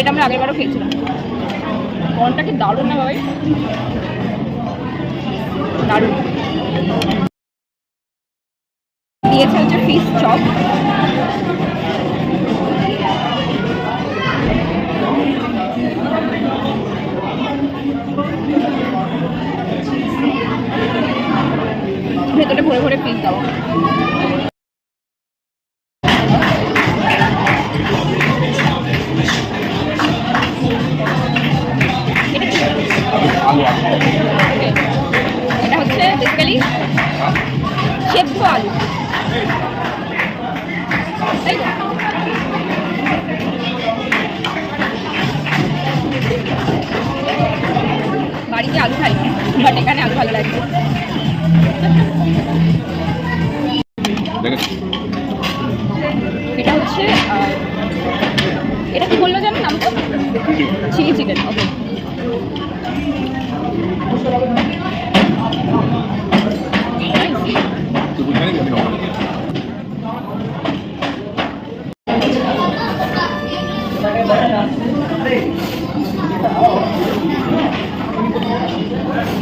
যেটা আমরা আগেরবারও খেয়েছিলাম। কর্নটা কি দারুণ না বাবাই, দারুণ। দিয়েছে হচ্ছে ফিশ চপ, ভেতরে ভরে ভরে পিস দেওয়া। এটা হচ্ছে বেসিক্যালি সেদ্ধ আলু, তাই তো? বাড়িতে আলু খাই, বাট এখানে আলু ভালো লাগছে। এটা হচ্ছে এটা কি বললো জানো নামটা? Chilli chicken. ওকে,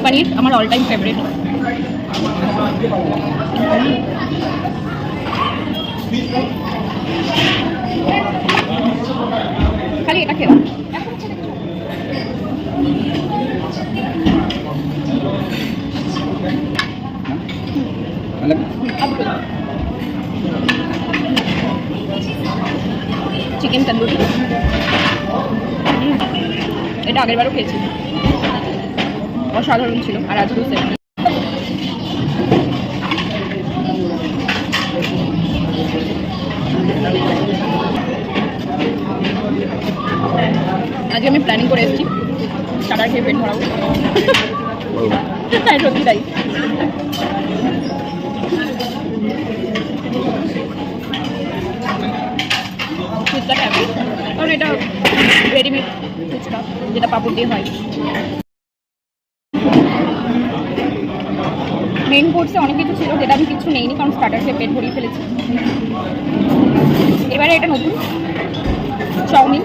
পনির আমার অল টাইম ফেভারিট। খালি এটা খেলাম। চিকেন তন্দুরি, এটা আগেরবারও খেয়েছি, অসাধারণ ছিল। আর আজকেও সেম। আজকে আমি প্ল্যানিং করে এসেছি স্টার্টার খেয়ে পেট ভরাবো। হ্যাঁ সত্যি তাই। ফুচকাটা আমি, কারণ এটা রেডিমেড ফুচকা যেটা পাপড় দিয়ে হয়। মেইন কোর্সে অনেক কিছু ছিল যেটা আমি কিছু নেইনি, কারণ স্টার্টার খেয়ে পেট ভরিয়ে ফেলেছি। এবারে এটা নতুন চাউমিন,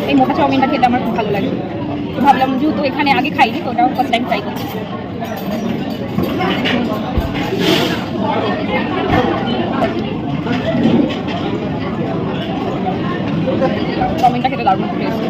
এই মোটা চাউমিনটা খেতে আমার খুব ভালো লাগে। তো ভাবলাম যেহেতু এখানে আগে খাইনি, তো ওটাও ফার্স্ট টাইম ট্রাই করছি। চাউমিনটা খেতে দারুণ টেস্ট।